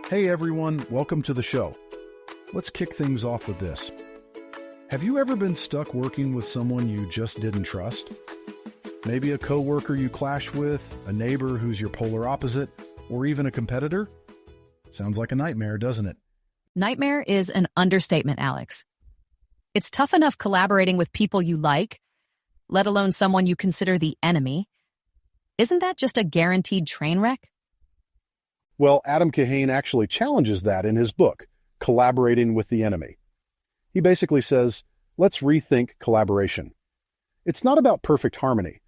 Hey everyone, welcome to the show. Let's kick things off with this. Have you ever been stuck working with someone you just didn't trust? Maybe a coworker you clash with, a neighbor who's your polar opposite, or even a competitor? Sounds like a nightmare, doesn't it? Nightmare is an understatement, Alex. It's tough enough collaborating with people you like, let alone someone you consider the enemy. Isn't that just a guaranteed train wreck? Well, Adam Kahane actually challenges that in his book, Collaborating with the Enemy. He basically says, let's rethink collaboration. It's not about perfect harmony,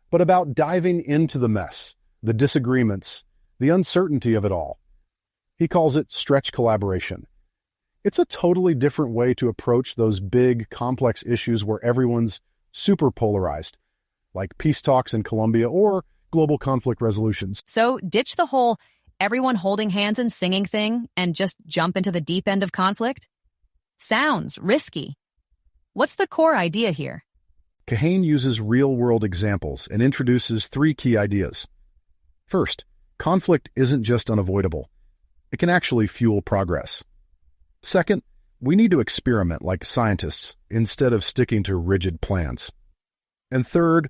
but about diving into the mess, the disagreements, the uncertainty of it all. He calls it stretch collaboration. It's a totally different way to approach those big, complex issues where everyone's super polarized, like peace talks in Colombia or global conflict resolutions. So ditch the whole everyone holding hands and singing thing and just jump into the deep end of conflict? Sounds risky. What's the core idea here? Kahane uses real-world examples and introduces three key ideas. First, conflict isn't just unavoidable. It can actually fuel progress. Second, we need to experiment like scientists instead of sticking to rigid plans. And third,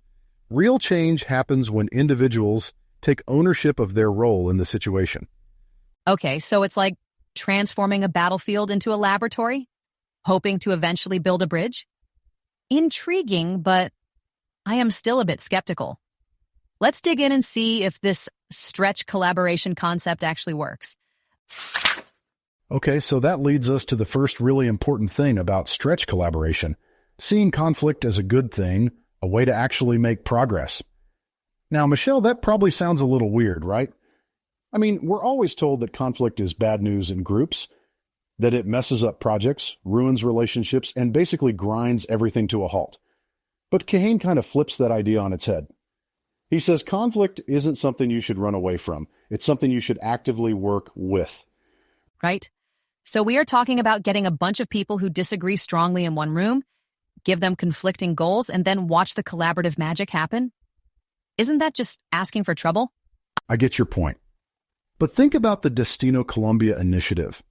real change happens when individuals take ownership of their role in the situation. Okay, so it's like transforming a battlefield into a laboratory, hoping to eventually build a bridge? Intriguing, but I am still a bit skeptical. Let's dig in and see if this stretch collaboration concept actually works. Okay, so that leads us to the first really important thing about stretch collaboration, seeing conflict as a good thing, a way to actually make progress. Now, Michelle, that probably sounds a little weird, right? I mean, we're always told that conflict is bad news in groups, that it messes up projects, ruins relationships, and basically grinds everything to a halt. But Kahane kind of flips that idea on its head. He says conflict isn't something you should run away from. It's something you should actively work with. Right? So we are talking about getting a bunch of people who disagree strongly in one room, give them conflicting goals, and then watch the collaborative magic happen? Isn't that just asking for trouble? I get your point. But think about the Destino Colombia initiative.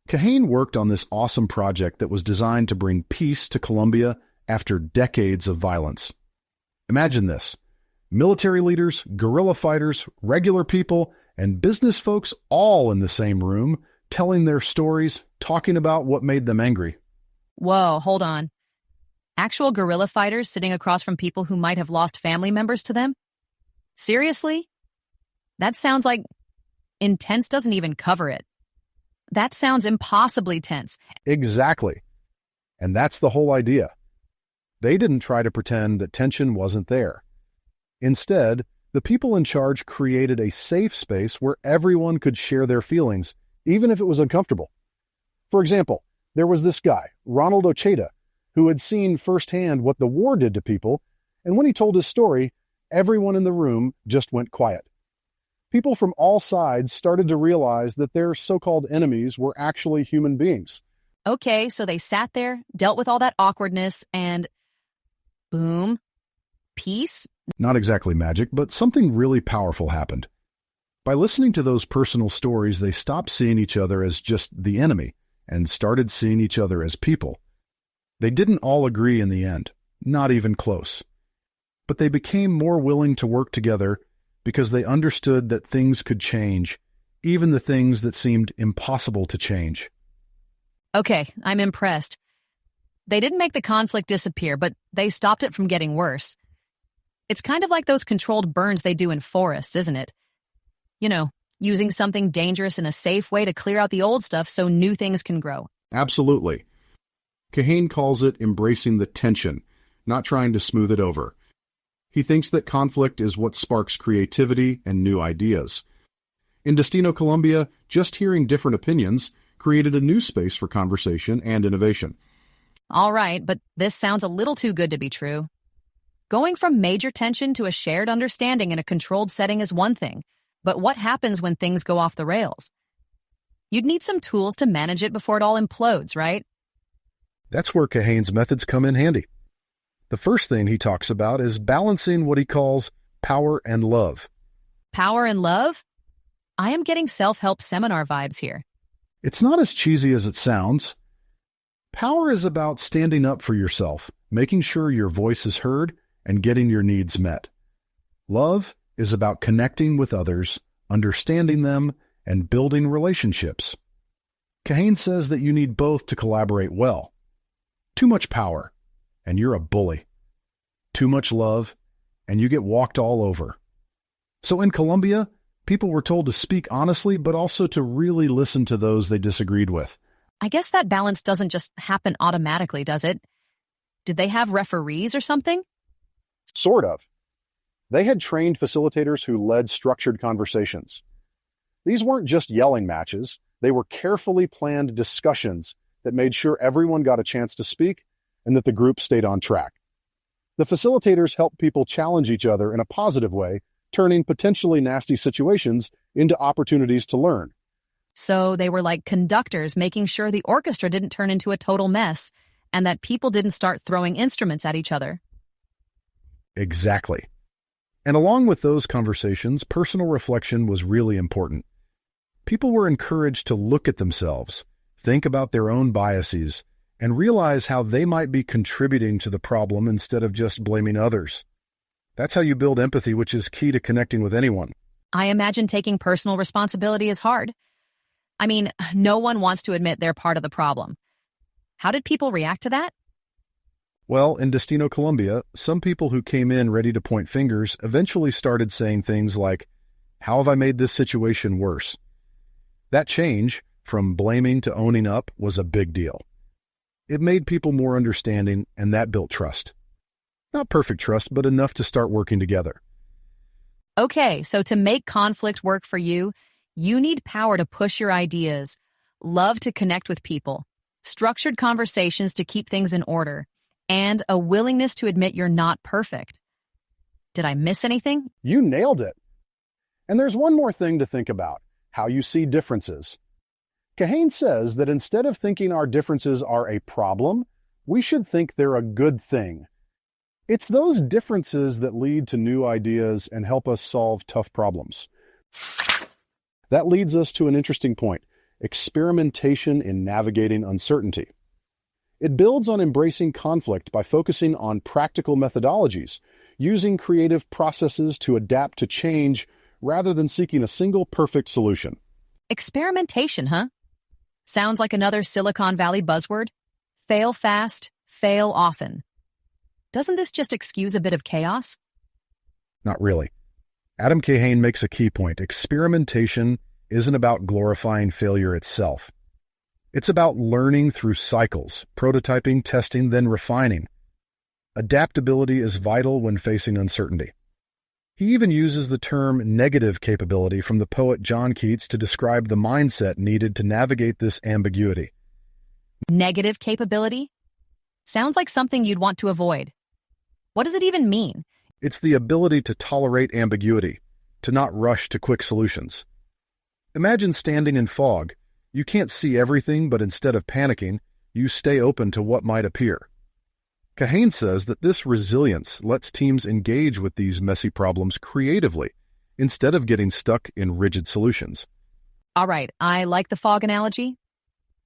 Kahane worked on this awesome project that was designed to bring peace to Colombia after decades of violence. Imagine this. Military leaders, guerrilla fighters, regular people, and business folks all in the same room, telling their stories, talking about what made them angry. Whoa, hold on. Actual guerrilla fighters sitting across from people who might have lost family members to them? Seriously? That sounds like intense doesn't even cover it. That sounds impossibly tense. Exactly. And that's the whole idea. They didn't try to pretend that tension wasn't there. Instead, the people in charge created a safe space where everyone could share their feelings, even if it was uncomfortable. For example, there was this guy, Ronald Ocheda, who had seen firsthand what the war did to people, and when he told his story, everyone in the room just went quiet. People from all sides started to realize that their so-called enemies were actually human beings. Okay, so they sat there, dealt with all that awkwardness, and boom, peace? Not exactly magic, but something really powerful happened. By listening to those personal stories, they stopped seeing each other as just the enemy and started seeing each other as people. They didn't all agree in the end, not even close. But they became more willing to work together because they understood that things could change, even the things that seemed impossible to change. Okay, I'm impressed. They didn't make the conflict disappear, but they stopped it from getting worse. It's kind of like those controlled burns they do in forests, isn't it? You know, using something dangerous in a safe way to clear out the old stuff so new things can grow. Absolutely. Kahane calls it embracing the tension, not trying to smooth it over. He thinks that conflict is what sparks creativity and new ideas. In Destino Colombia, just hearing different opinions created a new space for conversation and innovation. All right, but this sounds a little too good to be true. Going from major tension to a shared understanding in a controlled setting is one thing, but what happens when things go off the rails? You'd need some tools to manage it before it all implodes, right? That's where Kahane's methods come in handy. The first thing he talks about is balancing what he calls power and love. Power and love? I am getting self-help seminar vibes here. It's not as cheesy as it sounds. Power is about standing up for yourself, making sure your voice is heard, and getting your needs met. Love is about connecting with others, understanding them, and building relationships. Kahane says that you need both to collaborate well. Too much power, and you're a bully. Too much love, and you get walked all over. So in Colombia, people were told to speak honestly, but also to really listen to those they disagreed with. I guess that balance doesn't just happen automatically, does it? Did they have referees or something? Sort of. They had trained facilitators who led structured conversations. These weren't just yelling matches. They were carefully planned discussions that made sure everyone got a chance to speak and that the group stayed on track. The facilitators helped people challenge each other in a positive way, turning potentially nasty situations into opportunities to learn. So they were like conductors, making sure the orchestra didn't turn into a total mess and that people didn't start throwing instruments at each other. Exactly. And along with those conversations, personal reflection was really important. People were encouraged to look at themselves, think about their own biases, and realize how they might be contributing to the problem instead of just blaming others. That's how you build empathy, which is key to connecting with anyone. I imagine taking personal responsibility is hard. I mean, no one wants to admit they're part of the problem. How did people react to that? Well, in Destino, Colombia, some people who came in ready to point fingers eventually started saying things like, "How have I made this situation worse?" That change, from blaming to owning up, was a big deal. It made people more understanding, and that built trust. Not perfect trust, but enough to start working together. Okay, so to make conflict work for you, you need power to push your ideas, love to connect with people, structured conversations to keep things in order, and a willingness to admit you're not perfect. Did I miss anything? You nailed it. And there's one more thing to think about: how you see differences. Kahane says that instead of thinking our differences are a problem, we should think they're a good thing. It's those differences that lead to new ideas and help us solve tough problems. That leads us to an interesting point: experimentation in navigating uncertainty. It builds on embracing conflict by focusing on practical methodologies, using creative processes to adapt to change rather than seeking a single perfect solution. Experimentation, huh? Sounds like another Silicon Valley buzzword. Fail fast, fail often. Doesn't this just excuse a bit of chaos? Not really. Adam Kahane makes a key point: experimentation isn't about glorifying failure itself. It's about learning through cycles, prototyping, testing, then refining. Adaptability is vital when facing uncertainty. He even uses the term negative capability from the poet John Keats to describe the mindset needed to navigate this ambiguity. Negative capability? Sounds like something you'd want to avoid. What does it even mean? It's the ability to tolerate ambiguity, to not rush to quick solutions. Imagine standing in fog. You can't see everything, but instead of panicking, you stay open to what might appear. Kahane says that this resilience lets teams engage with these messy problems creatively, instead of getting stuck in rigid solutions. All right, I like the fog analogy.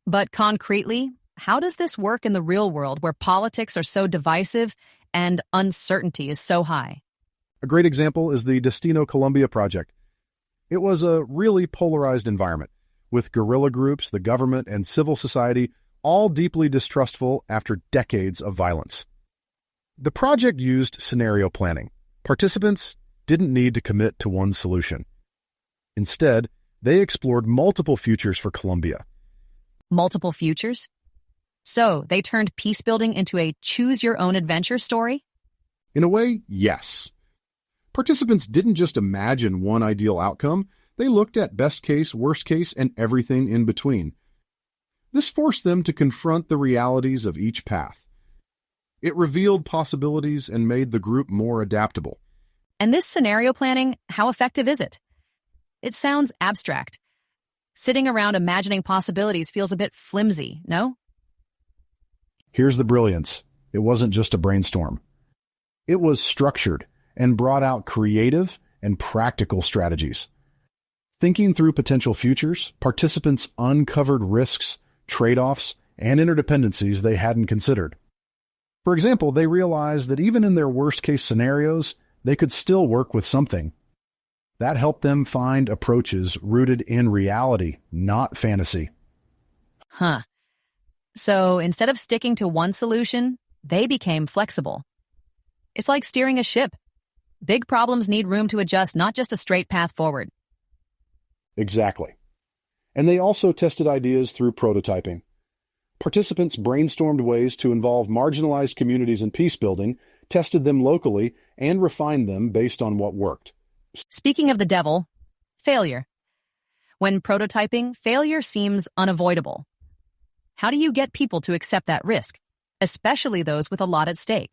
But concretely, how does this work in the real world where politics are so divisive and uncertainty is so high? A great example is the Destino Colombia project. It was a really polarized environment, with guerrilla groups, the government, and civil society all deeply distrustful after decades of violence. The project used scenario planning. Participants didn't need to commit to one solution. Instead, they explored multiple futures for Colombia. Multiple futures? So they turned peacebuilding into a choose-your-own-adventure story? In a way, yes. Participants didn't just imagine one ideal outcome. They looked at best case, worst case, and everything in between. This forced them to confront the realities of each path. It revealed possibilities and made the group more adaptable. And this scenario planning, how effective is it? It sounds abstract. Sitting around imagining possibilities feels a bit flimsy, no? Here's the brilliance. It wasn't just a brainstorm. It was structured and brought out creative and practical strategies. Thinking through potential futures, participants uncovered risks, trade-offs, and interdependencies they hadn't considered. For example, they realized that even in their worst-case scenarios, they could still work with something. That helped them find approaches rooted in reality, not fantasy. Huh. So instead of sticking to one solution, they became flexible. It's like steering a ship. Big problems need room to adjust, not just a straight path forward. Exactly. And they also tested ideas through prototyping. Participants brainstormed ways to involve marginalized communities in peacebuilding, tested them locally, and refined them based on what worked. Speaking of the devil, failure. When prototyping, failure seems unavoidable. How do you get people to accept that risk, especially those with a lot at stake?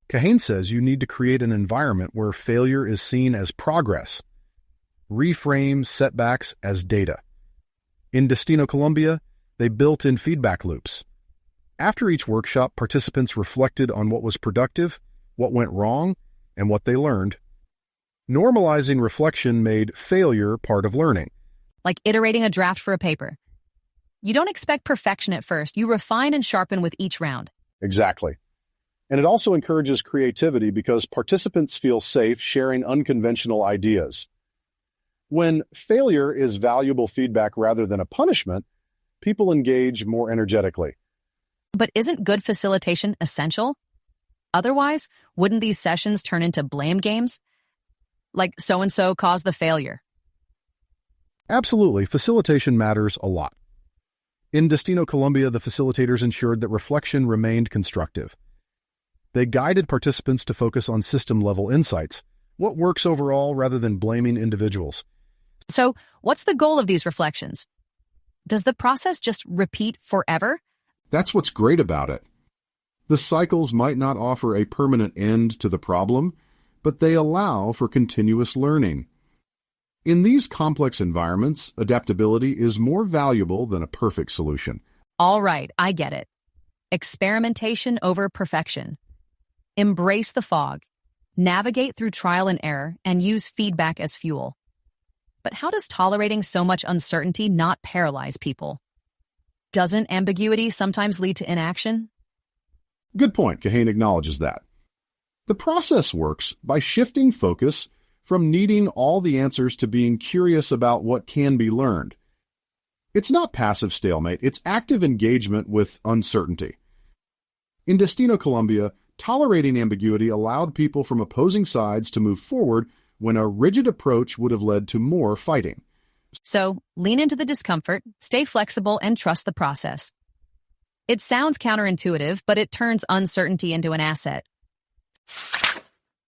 Kahane says you need to create an environment where failure is seen as progress. Reframe setbacks as data. In Destino, Colombia, they built in feedback loops. After each workshop, participants reflected on what was productive, what went wrong, and what they learned. Normalizing reflection made failure part of learning. Like iterating a draft for a paper. You don't expect perfection at first. You refine and sharpen with each round. Exactly. And it also encourages creativity because participants feel safe sharing unconventional ideas. When failure is valuable feedback rather than a punishment, people engage more energetically. But isn't good facilitation essential? Otherwise, wouldn't these sessions turn into blame games? Like so-and-so caused the failure. Absolutely, facilitation matters a lot. In Destino, Colombia, the facilitators ensured that reflection remained constructive. They guided participants to focus on system-level insights, what works overall rather than blaming individuals. So, what's the goal of these reflections? Does the process just repeat forever? That's what's great about it. The cycles might not offer a permanent end to the problem, but they allow for continuous learning. In these complex environments, adaptability is more valuable than a perfect solution. All right, I get it. Experimentation over perfection. Embrace the fog. Navigate through trial and error and use feedback as fuel. But how does tolerating so much uncertainty not paralyze people? Doesn't ambiguity sometimes lead to inaction? Good point. Kahane acknowledges that. The process works by shifting focus from needing all the answers to being curious about what can be learned. It's not passive stalemate, it's active engagement with uncertainty. In Destino, Colombia, tolerating ambiguity allowed people from opposing sides to move forward when a rigid approach would have led to more fighting. So, lean into the discomfort, stay flexible, and trust the process. It sounds counterintuitive, but it turns uncertainty into an asset.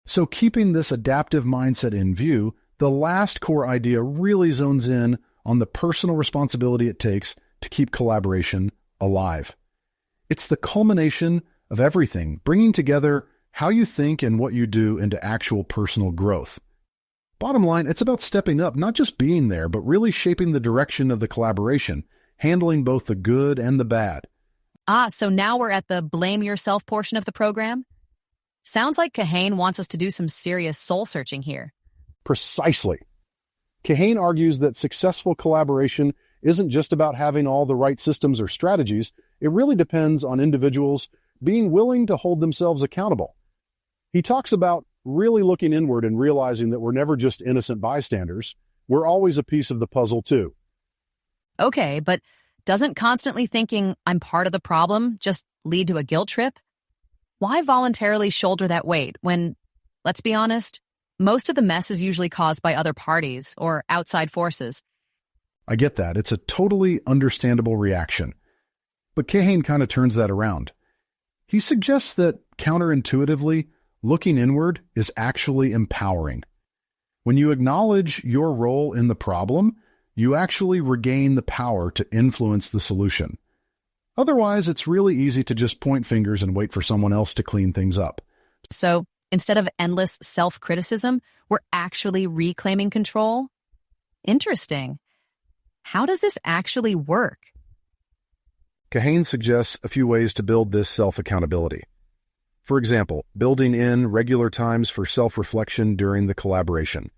So keeping this adaptive mindset in view, the last core idea really zones in on the personal responsibility it takes to keep collaboration alive. It's the culmination of everything, bringing together how you think and what you do into actual personal growth. Bottom line, it's about stepping up, not just being there, but really shaping the direction of the collaboration, handling both the good and the bad. So now we're at the blame yourself portion of the program? Sounds like Kahane wants us to do some serious soul-searching here. Precisely. Kahane argues that successful collaboration isn't just about having all the right systems or strategies. It really depends on individuals being willing to hold themselves accountable. He talks about really looking inward and realizing that we're never just innocent bystanders. We're always a piece of the puzzle, too. Okay, but doesn't constantly thinking I'm part of the problem just lead to a guilt trip? Why voluntarily shoulder that weight when, let's be honest, most of the mess is usually caused by other parties or outside forces? I get that. It's a totally understandable reaction. But Kahane kind of turns that around. He suggests that, counterintuitively, looking inward is actually empowering. When you acknowledge your role in the problem, you actually regain the power to influence the solution. Otherwise, it's really easy to just point fingers and wait for someone else to clean things up. So, instead of endless self-criticism, we're actually reclaiming control? Interesting. How does this actually work? Kahane suggests a few ways to build this self-accountability. For example, building in regular times for self-reflection during the collaboration.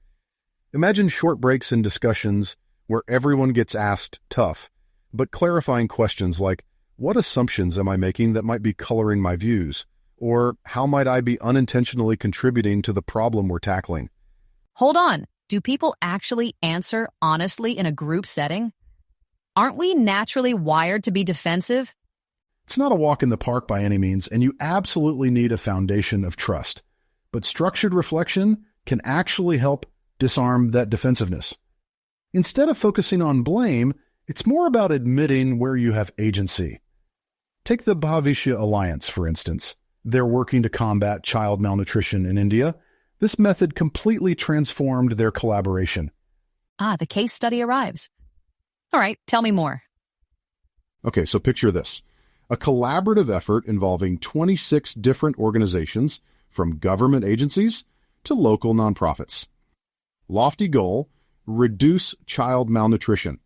Imagine short breaks in discussions where everyone gets asked tough, but clarifying questions like, what assumptions am I making that might be coloring my views? Or how might I be unintentionally contributing to the problem we're tackling? Hold on. Do people actually answer honestly in a group setting? Aren't we naturally wired to be defensive? It's not a walk in the park by any means, and you absolutely need a foundation of trust. But structured reflection can actually help disarm that defensiveness. Instead of focusing on blame, it's more about admitting where you have agency. Take the Bhavishya Alliance, for instance. They're working to combat child malnutrition in India. This method completely transformed their collaboration. The case study arrives. All right, tell me more. Okay, so picture this. A collaborative effort involving 26 different organizations, from government agencies to local nonprofits. Lofty goal: reduce child malnutrition.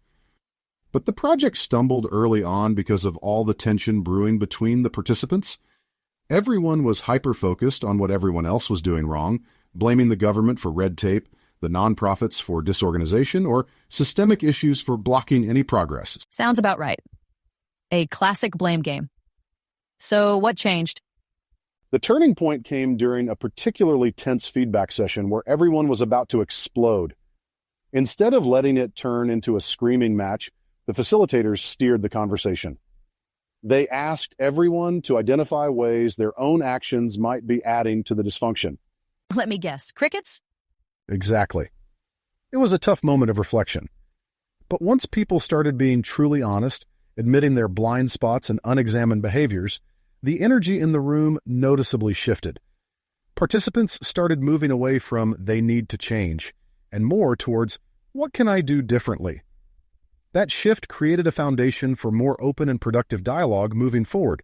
But the project stumbled early on because of all the tension brewing between the participants. Everyone was hyper-focused on what everyone else was doing wrong, blaming the government for red tape, the nonprofits for disorganization, or systemic issues for blocking any progress. Sounds about right. A classic blame game. So what changed? The turning point came during a particularly tense feedback session where everyone was about to explode. Instead of letting it turn into a screaming match, the facilitators steered the conversation. They asked everyone to identify ways their own actions might be adding to the dysfunction. Let me guess. Crickets? Exactly. It was a tough moment of reflection. But once people started being truly honest, admitting their blind spots and unexamined behaviors, the energy in the room noticeably shifted. Participants started moving away from "they need to change" and more towards "what can I do differently?" That shift created a foundation for more open and productive dialogue moving forward.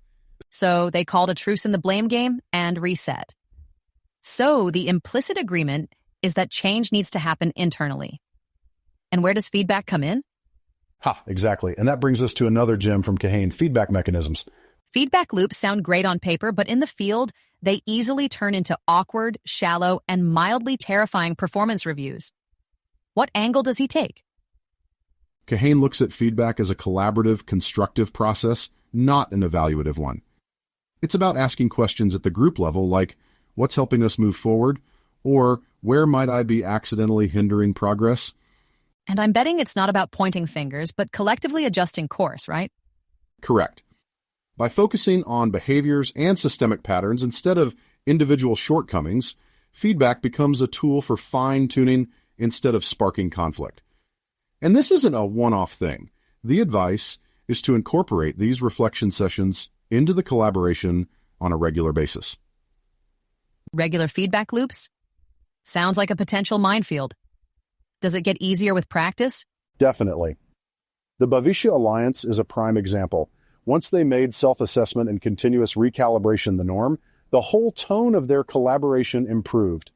So they called a truce in the blame game and reset. So the implicit agreement is that change needs to happen internally. And where does feedback come in? Exactly. And that brings us to another gem from Kahane: feedback mechanisms. Feedback loops sound great on paper, but in the field, they easily turn into awkward, shallow, and mildly terrifying performance reviews. What angle does he take? Kahane looks at feedback as a collaborative, constructive process, not an evaluative one. It's about asking questions at the group level like, what's helping us move forward? Or where might I be accidentally hindering progress? And I'm betting it's not about pointing fingers, but collectively adjusting course, right? Correct. By focusing on behaviors and systemic patterns instead of individual shortcomings, feedback becomes a tool for fine-tuning instead of sparking conflict. And this isn't a one-off thing. The advice is to incorporate these reflection sessions into the collaboration on a regular basis. Regular feedback loops? Sounds like a potential minefield. Does it get easier with practice? Definitely. The Bhavishya Alliance is a prime example. Once they made self-assessment and continuous recalibration the norm, the whole tone of their collaboration improved.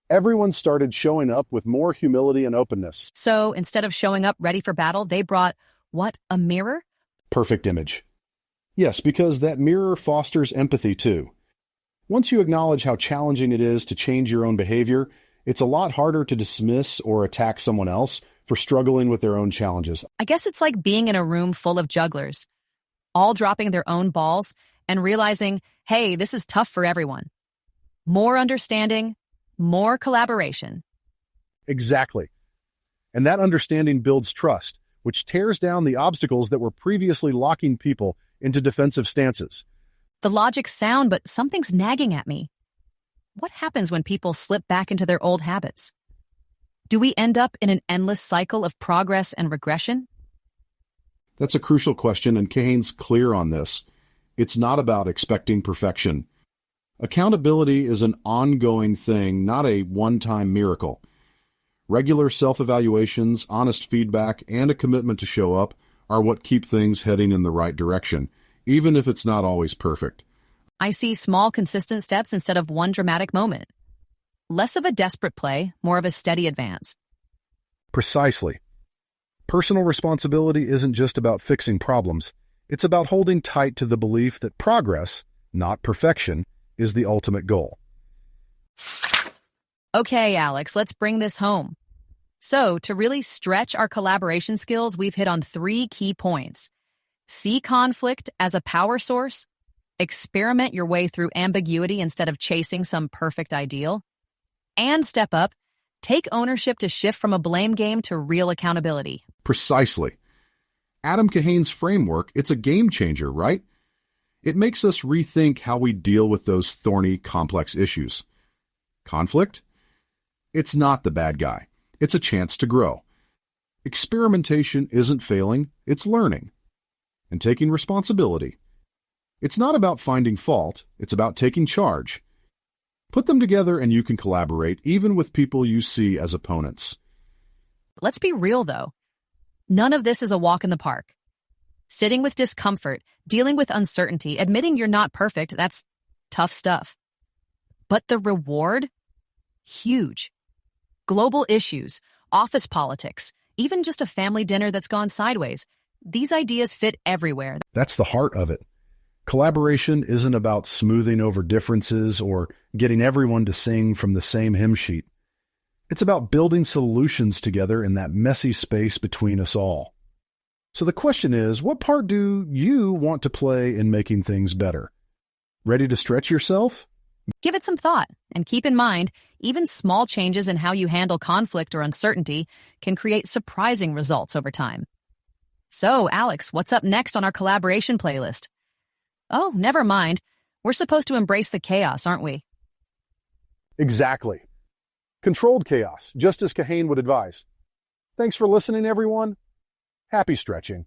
Everyone started showing up with more humility and openness. So instead of showing up ready for battle, they brought, what, a mirror? Perfect image. Yes, because that mirror fosters empathy too. Once you acknowledge how challenging it is to change your own behavior, it's a lot harder to dismiss or attack someone else for struggling with their own challenges. I guess it's like being in a room full of jugglers, all dropping their own balls and realizing, hey, this is tough for everyone. More understanding, more collaboration. Exactly. And that understanding builds trust, which tears down the obstacles that were previously locking people into defensive stances. The logic's sound, but something's nagging at me. What happens when people slip back into their old habits? Do we end up in an endless cycle of progress and regression? That's a crucial question, and Kahane's clear on this. It's not about expecting perfection. Accountability is an ongoing thing, not a one-time miracle. Regular self-evaluations, honest feedback, and a commitment to show up are what keep things heading in the right direction, even if it's not always perfect. I see small, consistent steps instead of one dramatic moment. Less of a desperate play, more of a steady advance. Precisely. Personal responsibility isn't just about fixing problems. It's about holding tight to the belief that progress, not perfection, is the ultimate goal. Okay, Alex, let's bring this home. So, to really stretch our collaboration skills, we've hit on 3 key points. See conflict as a power source, experiment your way through ambiguity instead of chasing some perfect ideal, and step up, take ownership to shift from a blame game to real accountability. Precisely. Adam Kahane's framework, it's a game changer, right? It makes us rethink how we deal with those thorny, complex issues. Conflict? It's not the bad guy. It's a chance to grow. Experimentation isn't failing, it's learning. And taking responsibility. It's not about finding fault, it's about taking charge. Put them together and you can collaborate, even with people you see as opponents. Let's be real, though. None of this is a walk in the park. Sitting with discomfort, dealing with uncertainty, admitting you're not perfect, that's tough stuff. But the reward? Huge. Global issues, office politics, even just a family dinner that's gone sideways. These ideas fit everywhere. That's the heart of it. Collaboration isn't about smoothing over differences or getting everyone to sing from the same hymn sheet. It's about building solutions together in that messy space between us all. So the question is, what part do you want to play in making things better? Ready to stretch yourself? Give it some thought, and keep in mind, even small changes in how you handle conflict or uncertainty can create surprising results over time. So, Alex, what's up next on our collaboration playlist? Oh, never mind. We're supposed to embrace the chaos, aren't we? Exactly. Controlled chaos, just as Kahane would advise. Thanks for listening, everyone. Happy stretching.